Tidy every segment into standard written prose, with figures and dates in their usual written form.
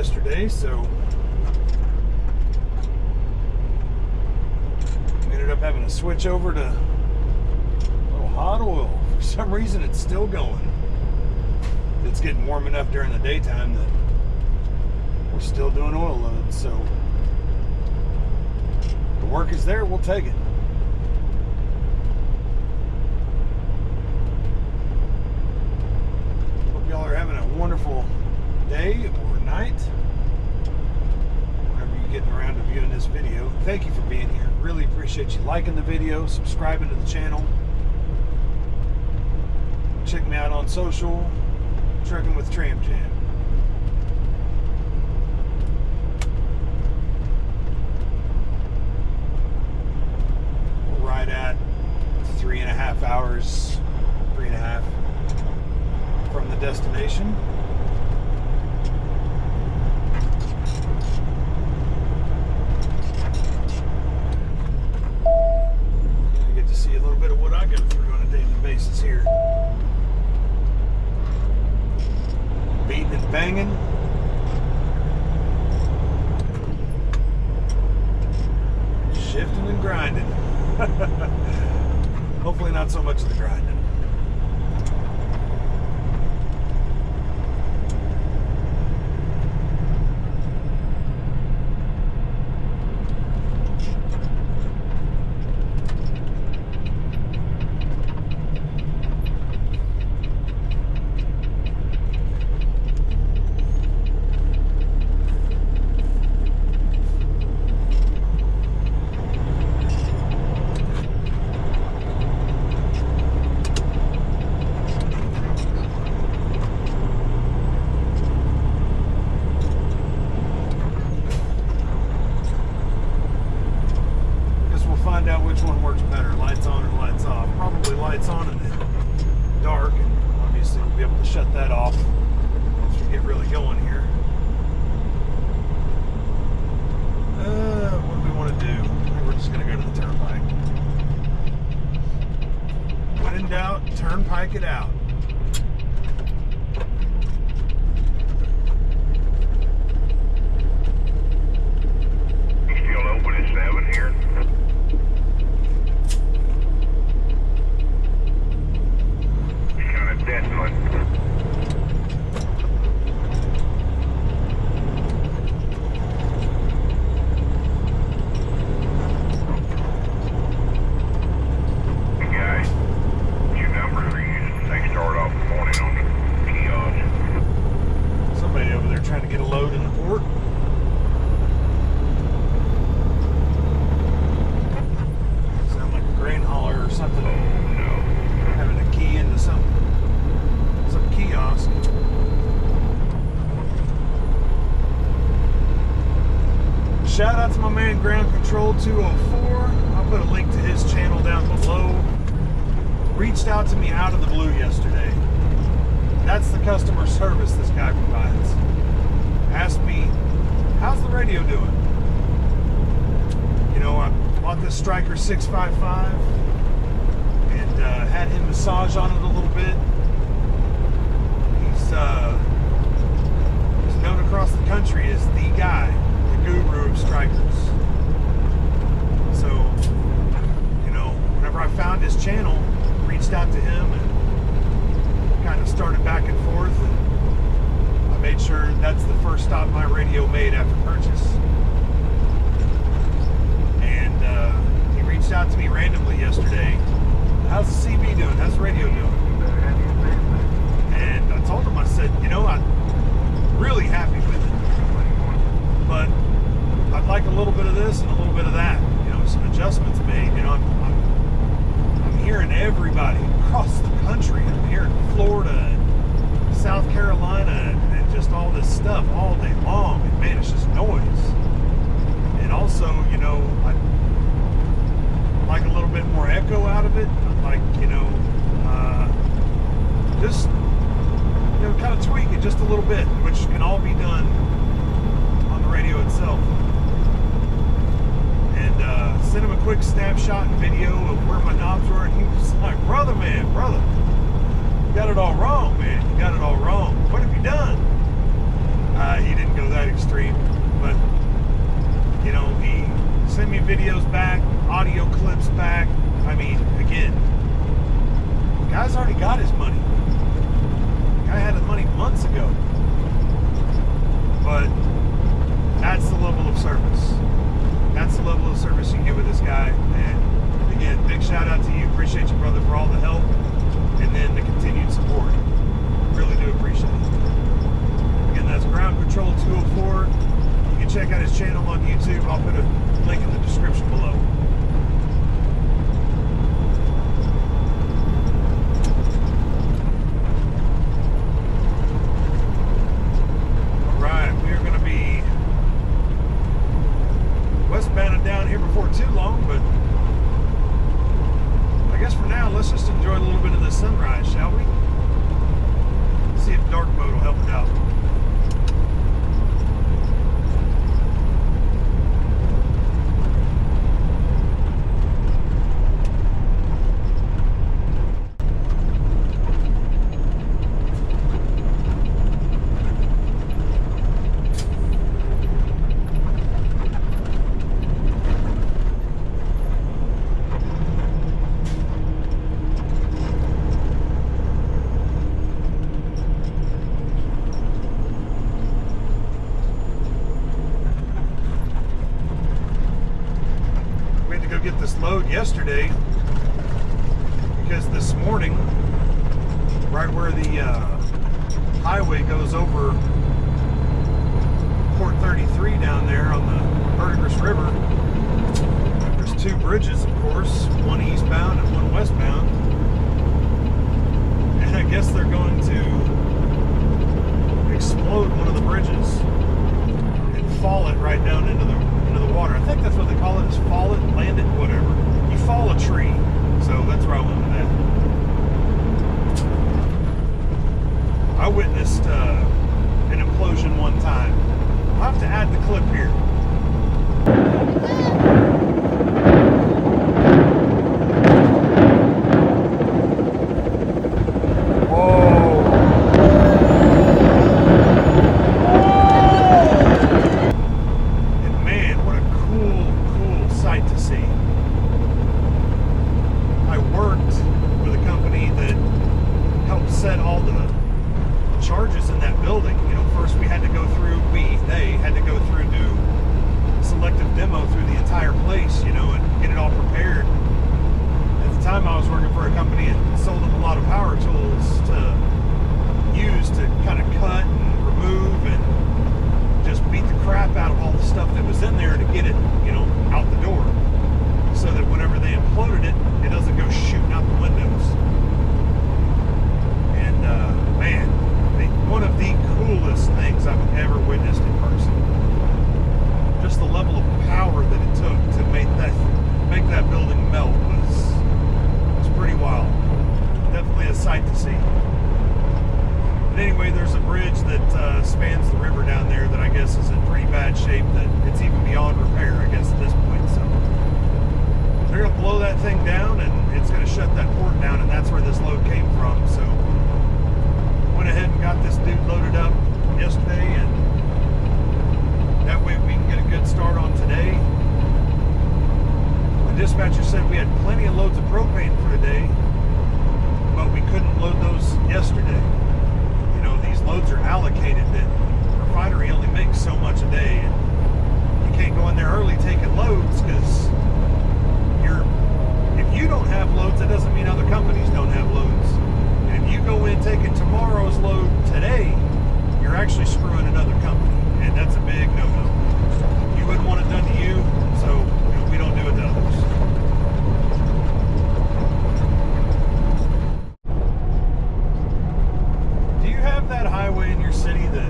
yesterday, so we ended up having to switch over to a little hot oil. For some reason, it's still going. It's getting warm enough during the daytime that we're still doing oil loads, so the work is there, we'll take it. Hope y'all are having a wonderful day or night, whenever you're getting around to viewing this video. Thank you for being here. Really appreciate you liking the video, subscribing to the channel. Check me out on social, Trucking with Tram Jam. We're right at 3.5 hours, 3.5 from the destination. I get to see a little bit of what I go through on a daily basis here. Beating and banging. Shifting and grinding. Hopefully not so much of the grinding. Out which one works better, lights on or lights off. Probably lights on in the dark, and obviously we'll be able to shut that off once we get really going here. What do we want to do? I think we're just going to go to the turnpike. When in doubt, turnpike it out. You still open at 7 here? Definitely. Hey guys, your numbers are used. They start off the morning on the kiosk. Somebody over there trying to get a load in the port. Sound like a grain hauler or something. Oh no. Having a key into some kiosk. Shout out to my man Ground Control 204. I'll put a link to his channel down below. Reached out to me out of the blue yesterday. That's the customer service this guy provides. Asked me, how's the radio doing? You know, I bought this Striker 655 and had him massage on it a little bit. He's known across the country as the guy, the guru of Strikers. So, you know, whenever I found his channel, reached out to him and kind of started back and forth, and I made sure that's the first stop my radio made after purchase. And he reached out to me randomly yesterday. How's the CB doing? How's the radio doing? And I told him, I said, you know, I'm really happy with it, but I'd like a little bit of this and a little bit of that. You know, some adjustments made. You know, I'm hearing everybody across the country. I'm hearing Florida and South Carolina and just all this stuff all day long. And man, it's just noise. And also, you know, I like a little bit more echo out of it. I'd like, you know, just, you know, kind of tweak it just a little bit, which can all be done on the radio itself. And sent him a quick snapshot and video of where my knobs were, and he was like, brother, you got it all wrong, man. You got it all wrong. What have you done? He didn't go that extreme, but you know, he sent me videos back, audio clips back. I mean, again, the guy's already got his money. The guy had his money months ago. But that's the level of service. That's the level of service you can get with this guy. And again, big shout out to you. Appreciate you, brother, for all the help and then the continued support. Really do appreciate it. Again, that's Ground Control 204. You can check out his channel on YouTube. I'll put a link in the description below. Alright, we are going to be westbound down here before too long, but I guess for now, let's just enjoy a little bit of the sunrise, shall we? See if dark mode will help it out. Get this load yesterday because this morning, right where the highway goes over Port 33 down there on the Verdigris River, there's two bridges, of course, one eastbound and one westbound, and I guess they're going to explode one of the bridges and fall it right down into the water. I think that's what they call it, is fall it, land it, whatever. You fall a tree. So that's where I went with that. I witnessed an implosion one time. I'll have to add the clip here. Dispatcher said we had plenty of loads of propane for today, but we couldn't load those yesterday. You know, these loads are allocated. That refinery only makes so much a day, and you can't go in there early taking loads because if you don't have loads, that doesn't mean other companies don't have loads. And if you go in taking tomorrow's load today, you're actually screwing another company, and that's a big no-no. You wouldn't want it done to you, so we don't do it to others. Do you have that highway in your city that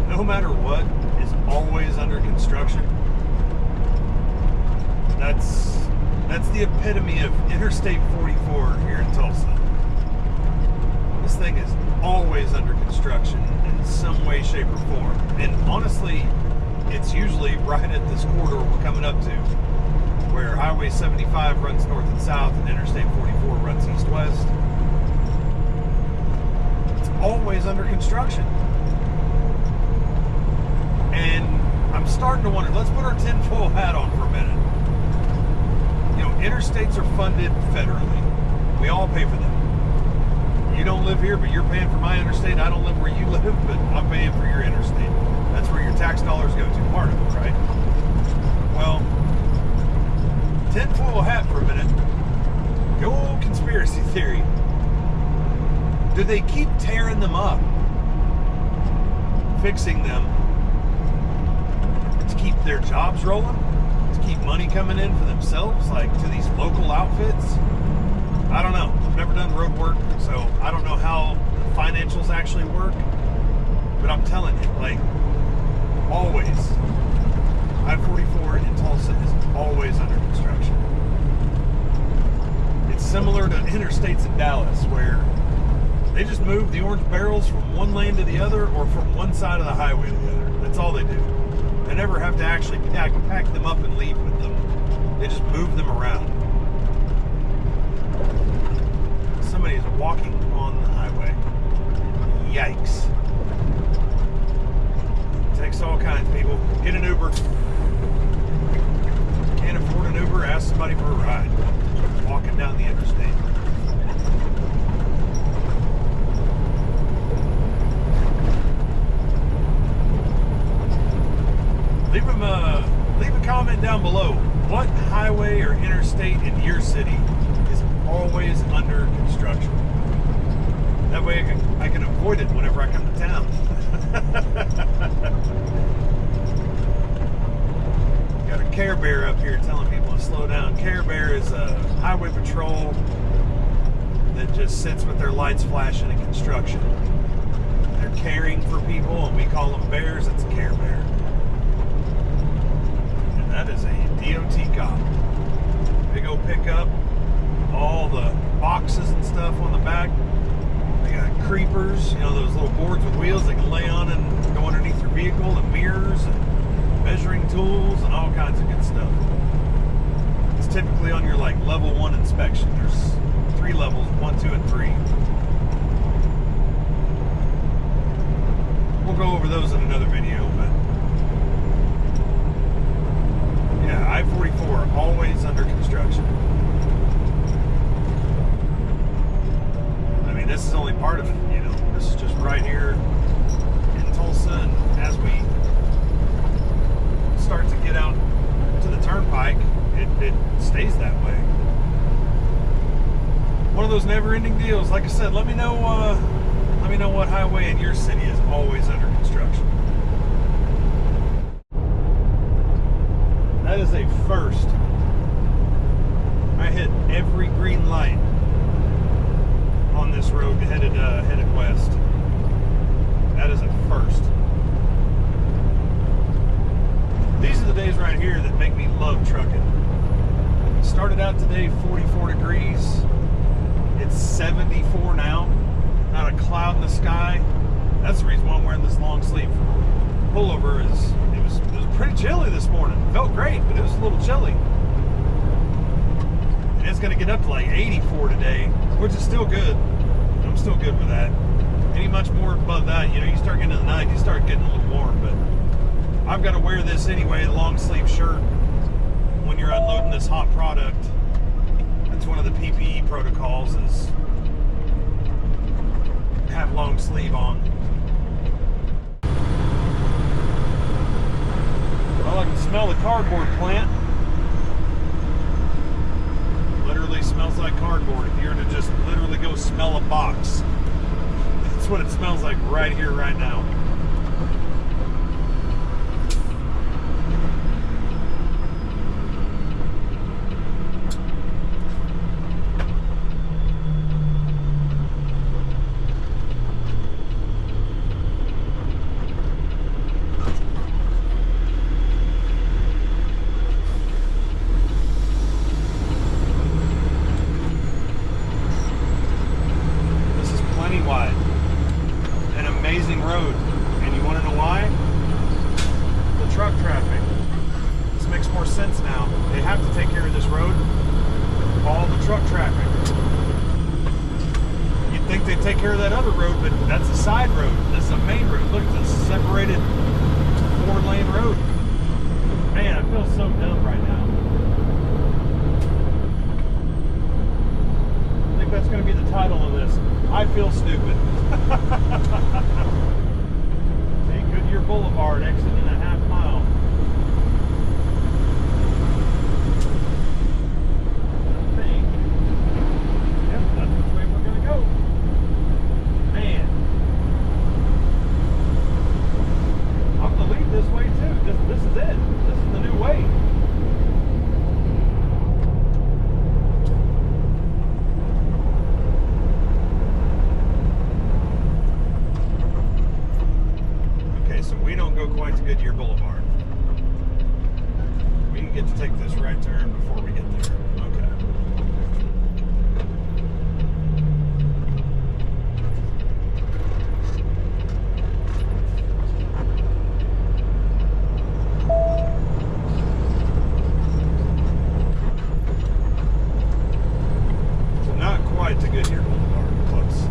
no matter what is always under construction? That's the epitome of Interstate 44 here in Tulsa. This thing is always under construction in some way, shape, or form. And honestly, it's usually right at this corridor we're coming up to, where Highway 75 runs north and south and Interstate 44 runs east-west. It's always under construction. And I'm starting to wonder, let's put our tinfoil hat on for a minute. You know, interstates are funded federally. We all pay for them. You don't live here, but you're paying for my interstate. I don't live where you live, but I'm paying for your interstate. That's where your tax dollars go to, part of it, right? Well, tinfoil hat for a minute. The old conspiracy theory. Do they keep tearing them up? Fixing them to keep their jobs rolling? To keep money coming in for themselves, like to these local outfits? I don't know. I've never done road work, so I don't know how the financials actually work. But I'm telling you, like, always, I-44 in Tulsa is always under construction. It's similar to interstates in Dallas, where they just move the orange barrels from one lane to the other or from one side of the highway to the other. That's all they do. They never have to actually pack them up and leave with them. They just move them around. Somebody is walking on the highway. Yikes. Takes all kinds, people. Get an Uber. Can't afford an Uber, ask somebody for a ride. Walking down the interstate. Leave a comment down below. What highway or interstate in your city is always under construction? That way I can avoid it whenever I come to town. Got a Care Bear up here telling people to slow down. Care Bear is a highway patrol that just sits with their lights flashing in construction. They're caring for people, and we call them bears. It's a Care Bear. And that is a DOT cop. Big old pickup, all the boxes and stuff on the back. They got creepers, you know, those little boards with wheels they can lay on and go underneath your vehicle, and mirrors and measuring tools and all kinds of good stuff. It's typically on your like level 1 inspection. There's 3 levels, 1, 2, and 3. We'll go over those in another video, but yeah, I-44 always under construction. I mean, this is only part of it, you know. This is just right here in Tulsa, and as we start to get out to the turnpike, it stays that way. One of those never-ending deals. Like I said, let me know what highway in your city is always under construction. That is a first. I hit every green light on this road headed west. That is a first. These are the days right here that make me love trucking. Started out today 44 degrees. It's 74 now. Not a cloud in the sky. That's the reason why I'm wearing this long sleeve pullover. It was pretty chilly this morning. It felt great, but it was a little chilly. And it's gonna get up to like 84 today, which is still good. I'm still good with that. Any much more above that, you know, you start getting to the night, you start getting a little warm, but I've got to wear this anyway, the long sleeve shirt, when you're unloading this hot product. That's one of the PPE protocols, is have long sleeve on. Well, I can smell the cardboard plant. Literally smells like cardboard. If you were to just literally go smell a box, that's what it smells like right here, right now. Wide. An amazing road. And you want to know why? The truck traffic. This makes more sense now. They have to take care of this road. All the truck traffic. You'd think they'd take care of that other road, but that's a side road. This is a main road. Look at this, separated 4-lane road. Man, I feel so dumb right now. I think that's going to be the title of this. I feel stupid. See, Goodyear Boulevard, exit in a half mile. I think. Yep, that's which way we're going to go. Man. I'm going to leave this way too. This is it. This is the new way. So we don't go quite to Goodyear Boulevard. We can get to take this right turn before we get there. Okay. So not quite to Goodyear Boulevard, close.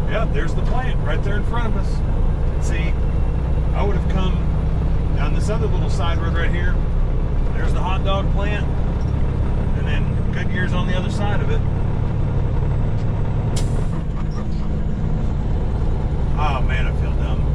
Yeah, there's the plant right there in front of us. See, I would have come down this other little side road right here. There's the hot dog plant, and then Goodyear's on the other side of it. Oh man, I feel dumb.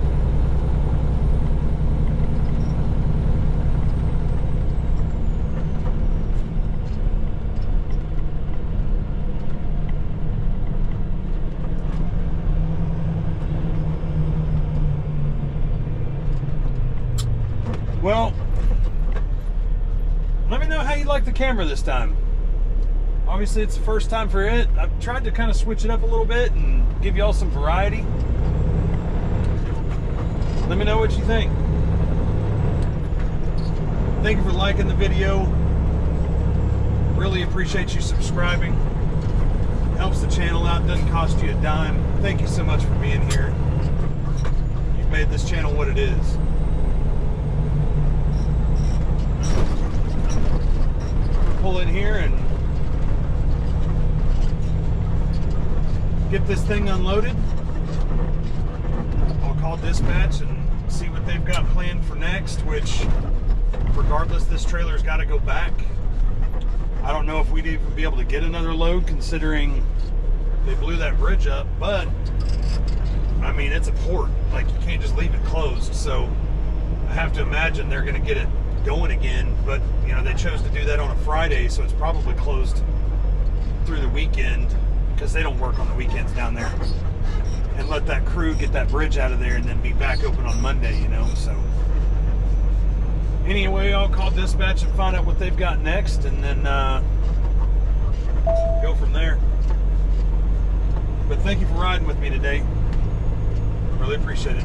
Well, let me know how you like the camera this time. Obviously, it's the first time for it. I've tried to kind of switch it up a little bit and give you all some variety. Let me know what you think. Thank you for liking the video. Really appreciate you subscribing. Helps the channel out, doesn't cost you a dime. Thank you so much for being here. You've made this channel what it is. Pull in here and get this thing unloaded. I'll call dispatch and see what they've got planned for next, which regardless, this trailer's got to go back. I don't know if we'd even be able to get another load considering they blew that bridge up, but I mean, it's a port. Like, you can't just leave it closed, so I have to imagine they're going to get it going again, but you know, they chose to do that on a Friday, so it's probably closed through the weekend because they don't work on the weekends down there, and let that crew get that bridge out of there and then be back open on Monday, you know. So anyway, I'll call dispatch and find out what they've got next, and then go from there. But thank you for riding with me today. Really appreciate it.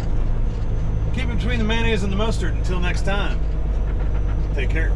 Keep it between the mayonnaise and the mustard. Until next time, take care.